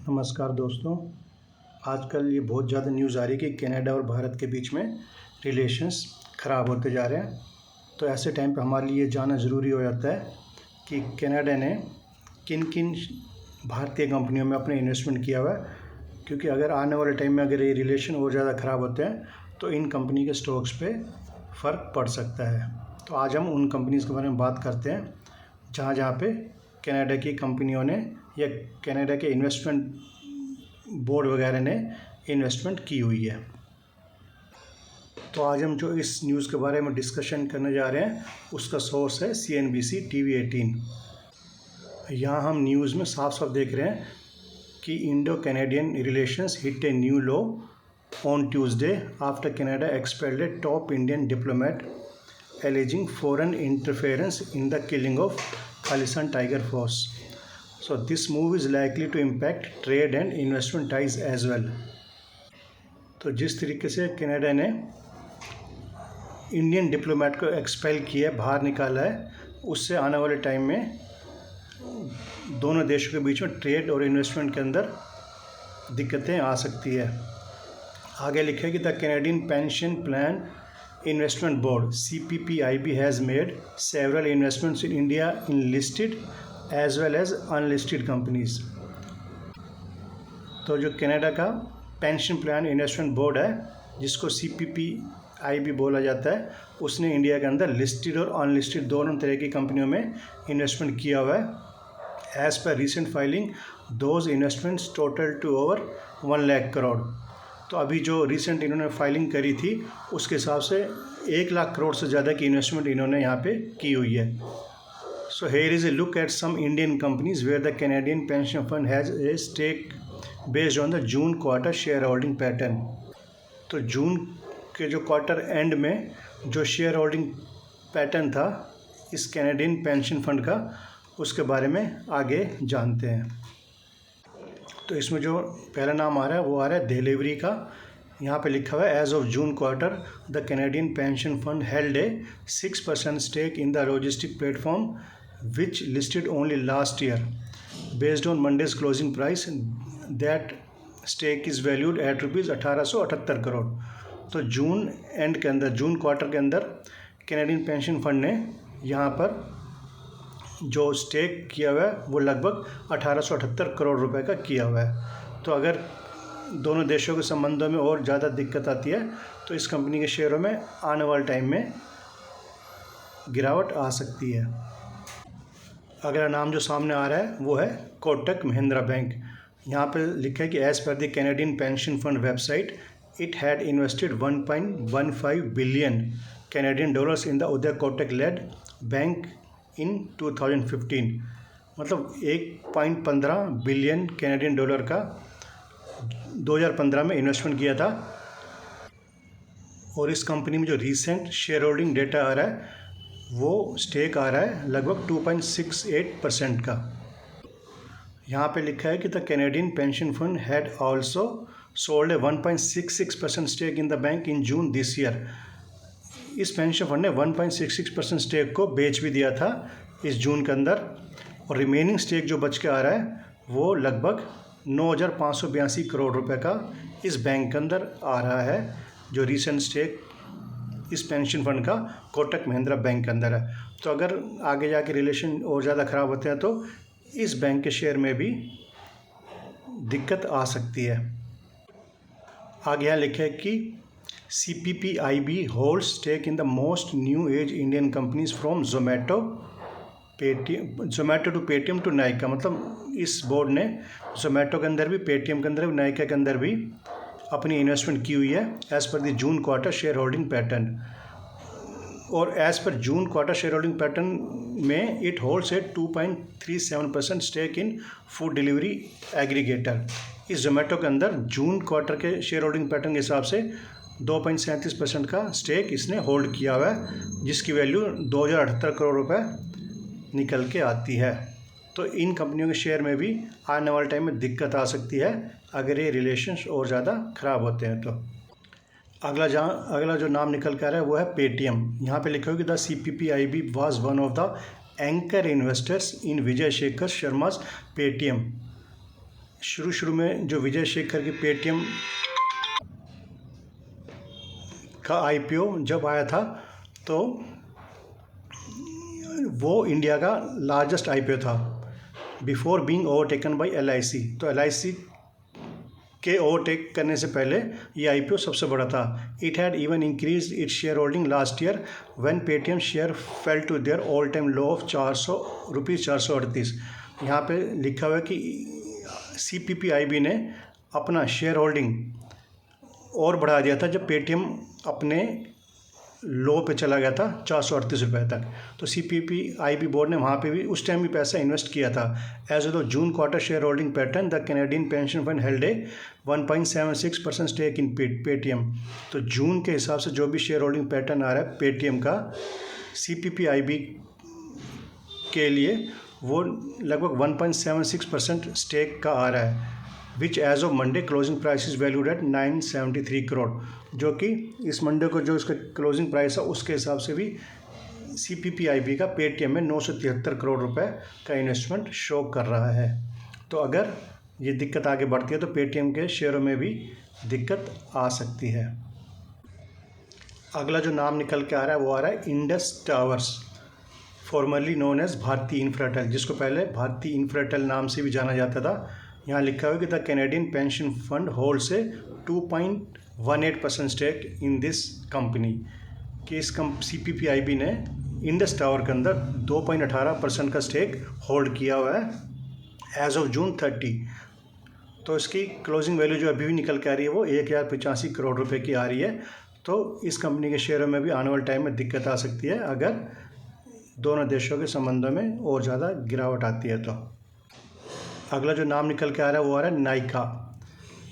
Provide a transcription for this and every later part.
नमस्कार दोस्तों। आजकल ये बहुत ज़्यादा न्यूज़ आ रही है कि कनाडा और भारत के बीच में रिलेशंस ख़राब होते जा रहे हैं। तो ऐसे टाइम पे हमारे लिए जानना ज़रूरी हो जाता है कि कनाडा ने किन किन भारतीय कंपनियों में अपने इन्वेस्टमेंट किया हुआ है, क्योंकि अगर आने वाले टाइम में अगर ये रिलेशन और ज़्यादा ख़राब होते हैं तो इन कंपनी के स्टॉक्स पे फ़र्क पड़ सकता है। तो आज हम उन कंपनीज़ के बारे में बात करते हैं जहाँ पे कनाडा की कंपनियों ने या कनाडा के इन्वेस्टमेंट बोर्ड वगैरह ने इन्वेस्टमेंट की हुई है। तो आज हम जो इस न्यूज़ के बारे में डिस्कशन करने जा रहे हैं उसका सोर्स है CNBC TV 18। यहाँ हम न्यूज़ में साफ साफ देख रहे हैं कि Indo Canadian relations hit a new low on Tuesday after Canada expelled A top Indian diplomat alleging foreign interference in the killing of Khalistan Tiger Force. So this move is likely to impact trade and investment ties as well. तो जिस तरीके से Canada ने Indian diplomat को expel किया, बाहर निकाला है, उससे आने वाले टाइम में दोनों देशों के बीच में ट्रेड और इन्वेस्टमेंट के अंदर दिक्कतें आ सकती है। आगे लिखा है कि the Canadian pension plan Investment Board CPPIB has made several investments in India in listed as well as unlisted companies. तो जो कनाडा का पेंशन प्लान इन्वेस्टमेंट बोर्ड है, जिसको CPPIB बोला जाता है, उसने इंडिया के अंदर लिस्टेड और अनलिस्टेड दोनों तरह की कंपनियों में इन्वेस्टमेंट किया हुआ है। As per recent filing those investments total to over 1 lakh crore. तो अभी जो रिसेंट इन्होंने फाइलिंग करी थी उसके हिसाब से 1 लाख करोड़ से ज़्यादा की इन्वेस्टमेंट इन्होंने यहाँ पे की हुई है। So here is a look at some Indian companies where the Canadian pension fund has a stake based on the June quarter share holding pattern. तो जून के जो क्वार्टर एंड में जो शेयर होल्डिंग पैटर्न था इस कैनेडियन पेंशन फंड का, उसके बारे में आगे जानते हैं। तो इसमें जो पहला नाम आ रहा है वो आ रहा है डिलीवरी का। यहाँ पे लिखा हुआ है as of June quarter the Canadian pension fund held a 6% stake in the logistic platform which listed only last year based on Monday's closing price. That stake is valued at ₹1878 crore. तो June and के अंदर, June quarter के अंदर Canadian pension fund ने यहाँ पर जो stake किया हुआ है वो लगभग 1878 करोड़ रुपए का किया हुआ है। तो अगर दोनों देशों के संबंधों में और ज़्यादा दिक्कत आती है तो इस कंपनी के शेयरों में आने वाले टाइम में गिरावट आ सकती है। अगला नाम जो सामने आ रहा है वो है कोटक महिंद्रा बैंक। यहाँ पर लिखा है कि as per the Canadian pension fund website it had invested 1.15 billion Canadian dollars in the Uday Kotak led bank in 2015। मतलब 1.15 बिलियन कैनेडियन डॉलर का 2015 में इन्वेस्टमेंट किया था। और इस कंपनी में जो रीसेंट शेयर होल्डिंग डेटा आ रहा है वो स्टेक आ रहा है लगभग 2.68% का। यहाँ पे लिखा है कि the Canadian pension fund had also sold a 1.66% stake in the bank in June this year. इस पेंशन फंड ने 1.66% स्टेक को बेच भी दिया था इस जून के अंदर, और रिमेनिंग स्टेक जो बच के आ रहा है वो लगभग 9,582 करोड़ रुपए का इस बैंक के अंदर आ रहा है, जो रीसेंट स्टेक इस पेंशन फंड का कोटक महिंद्रा बैंक के अंदर है। तो अगर आगे जाके रिलेशन और ज़्यादा ख़राब होते हैं तो इस बैंक के शेयर में भी दिक्कत आ सकती है। आगे यहाँ लिखा है कि CPPIB holds stake in the most new age Indian companies from Zomato to Paytm to Nykaa। मतलब इस बोर्ड ने Zomato के अंदर भी, Paytm के अंदर भी, Nykaa के अंदर भी अपनी इन्वेस्टमेंट की हुई है as per the June quarter share holding pattern. और as per June quarter share holding pattern में it holds a 2.37% stake in food delivery aggregator. इस जोमेटो के अंदर जून क्वार्टर के शेयर होल्डिंग पैटर्न के हिसाब से 2.37% का स्टेक इसने होल्ड किया हुआ है, जिसकी वैल्यू 2078 करोड़ रुपए निकल के आती है। तो इन कंपनियों के शेयर में भी आने वाले टाइम में दिक्कत आ सकती है अगर ये रिलेशंस और ज़्यादा ख़राब होते हैं। तो अगला जो नाम निकल कर आ रहा है वो है पेटीएम। यहाँ पे लिखा हो कि the CPPIB was one of the anchor investors in Vijay Shekhar Sharma's Paytm. शुरू में जो विजय शेखर की पेटीएम का आईपीओ जब आया था तो वो इंडिया का लार्जेस्ट आईपीओ था before being overtaken by LIC. तो एलआईसी के ओवरटेक करने से पहले ये आईपीओ सबसे बड़ा था। It had even increase its share holding last year when Paytm share fell to their all time low of ₹438। यहाँ पे लिखा हुआ है कि सीपीपीआईबी ने अपना शेयर होल्डिंग और बढ़ा दिया था जब पेटीएम अपने लो पे चला गया था ₹438 तक। तो सीपीपीआईबी बोर्ड ने वहाँ पे भी उस टाइम भी पैसा इन्वेस्ट किया था। As of the June quarter share holding pattern the Canadian pension fund held a 1.76% stake in Paytm. तो जून के हिसाब से जो भी शेयर होल्डिंग पैटर्न आ रहा है पेटीएम का सीपीपीआईबी के लिए वो लगभग 1.76% स्टेक का आ रहा है, which as of Monday closing price is valued at 973 crore. जो कि इस मंडे को जो इसका क्लोजिंग प्राइस है उसके हिसाब से भी सीपीपीआईबी का पेटीएम में 973 करोड़ रुपए का इन्वेस्टमेंट शो कर रहा है। तो अगर ये दिक्कत आगे बढ़ती है तो पेटीएम के शेयरों में भी दिक्कत आ सकती है। अगला जो नाम निकल के आ रहा है वो आ रहा है Indus Towers, formerly known as Bharti Infratel, जिसको पहले भारती इंफ्राटेल नाम से भी जाना जाता था। यहाँ लिखा हुआ है कि the Canadian pension fund holds a 2.18% stake in this company, कि इस सीपीपीआईबी ने इंडस टावर के अंदर 2.18% का स्टेक होल्ड किया हुआ है एज ऑफ जून 30। तो इसकी क्लोजिंग वैल्यू जो अभी भी निकल के आ रही है वो 1085 करोड़ रुपए की आ रही है। तो इस कंपनी के शेयरों में भी आने वाले टाइम में दिक्कत आ सकती है अगर दोनों देशों के संबंधों में और ज़्यादा गिरावट आती है। तो अगला जो नाम निकल के आ रहा है वो आ रहा है नाइका।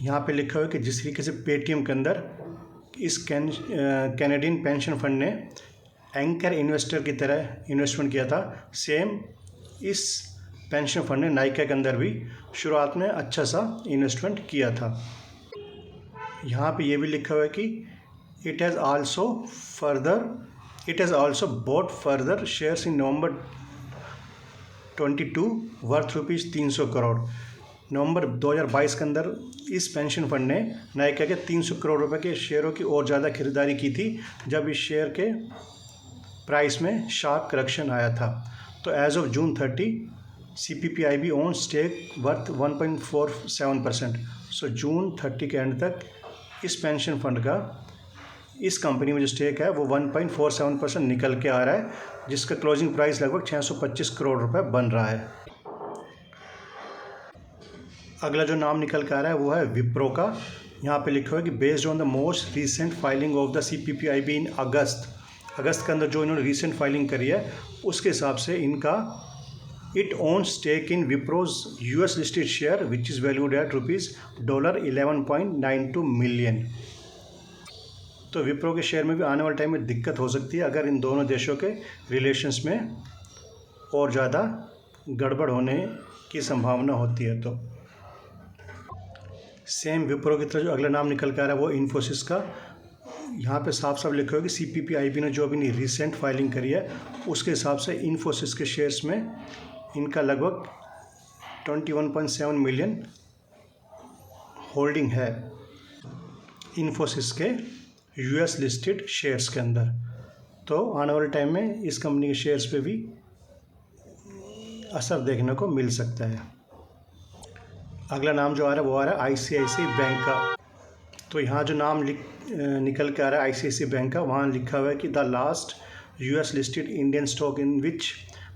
यहाँ पे लिखा हुआ है कि जिस तरीके से पेटीएम के अंदर इस कैनेडियन पेंशन फंड ने एंकर इन्वेस्टर की तरह इन्वेस्टमेंट किया था, सेम इस पेंशन फंड ने नाइका के अंदर भी शुरुआत में अच्छा सा इन्वेस्टमेंट किया था। यहाँ पे ये भी लिखा हुआ है कि it has also bought further shares in November 22 worth ₹300 crore. नवंबर 2022 के अंदर इस पेंशन फंड ने नाइका के 300 करोड़ रुपए के शेयरों की और ज़्यादा खरीदारी की थी जब इस शेयर के प्राइस में शार्प करेक्शन आया था। तो as of June 30 CPPIB own stake worth 1.47%। So June 30 के एंड तक इस पेंशन फंड का इस कंपनी में जो स्टेक है वो 1.47% निकल के आ रहा है, जिसका क्लोजिंग प्राइस लगभग 625 करोड़ रुपए बन रहा है। अगला जो नाम निकल के आ रहा है वो है विप्रो का। यहाँ पे लिखा हुआ है कि based on the most recent filing of the CPPIB in अगस्त के अंदर जो इन्होंने रीसेंट फाइलिंग करी है उसके हिसाब से इनका it own stake in Wipro's US listed share which is valued at $11.92 million. तो विप्रो के शेयर में भी आने वाले टाइम में दिक्कत हो सकती है अगर इन दोनों देशों के रिलेशंस में और ज़्यादा गड़बड़ होने की संभावना होती है। तो सेम विप्रो की तरह जो अगला नाम निकल के आ रहा है वो इन्फोसिस का। यहाँ पे साफ साफ लिखा हुआ है कि सीपीपीआईबी ने जो अभी रिसेंट फाइलिंग करी है उसके हिसाब से इन्फोसिस के शेयर्स में इनका लगभग 21.7 मिलियन होल्डिंग है इन्फोसिस के यूएस लिस्टेड शेयर्स के अंदर। तो आने वाले टाइम में इस कंपनी के शेयर्स पे भी असर देखने को मिल सकता है। अगला नाम जो आ रहा है वो आ रहा है आईसीआईसीआई बैंक का। तो यहाँ जो नाम निकल के आ रहा है आईसीआईसीआई बैंक का, वहाँ लिखा हुआ है कि the last US listed Indian stock in which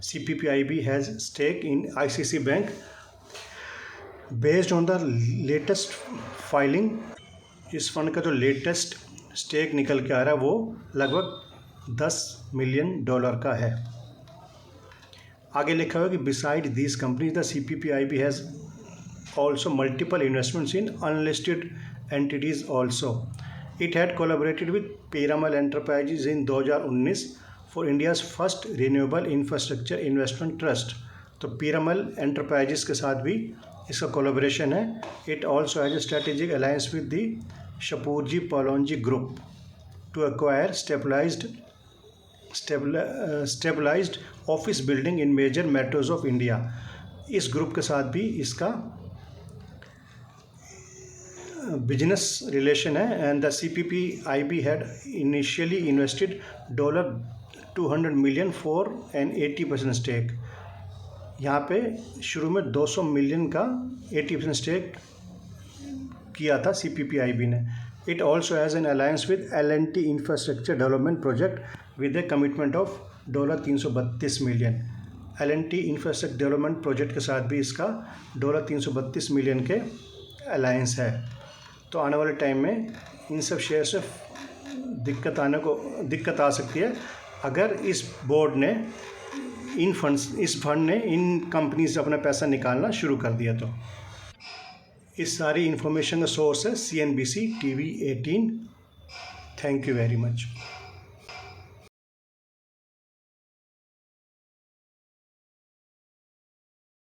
CPPIB has stake in ICICI bank based on the latest filing. इस फंड का जो लेटेस्ट स्टेक निकल के आ रहा है वो लगभग $10 मिलियन का है। आगे लिखा हुआ है कि beside these companies the CPPIB has also multiple investments in unlisted entities also. It had collaborated with Piramal Enterprises in 2019 for India's first renewable infrastructure investment trust. तो पीरामल एंटरप्राइजेस के साथ भी इसका कोलैबोरेशन है। It also has a strategic alliance with the Shapoorji Pallonji group to acquire stabilised office building in major metros of India. इस group के साथ भी इसका बिजनेस रिलेशन है and the CPPIB had initially invested $200 million for an 80% stake. यहाँ पे शुरू में 200 मिलियन का 80% स्टेक किया था CPPIB ने। It also has an alliance with L&T infrastructure development project with A commitment of $332 million. L&T infrastructure development project के साथ भी इसका $332 मिलियन के अलायंस है। तो आने वाले टाइम में इन सब शेयर से दिक्कत आ सकती है अगर इस फंड ने इन कंपनी से अपना पैसा निकालना शुरू कर दिया। तो इस सारी इन्फॉर्मेशन का सोर्स है CNBC TV 18। Thank you very much.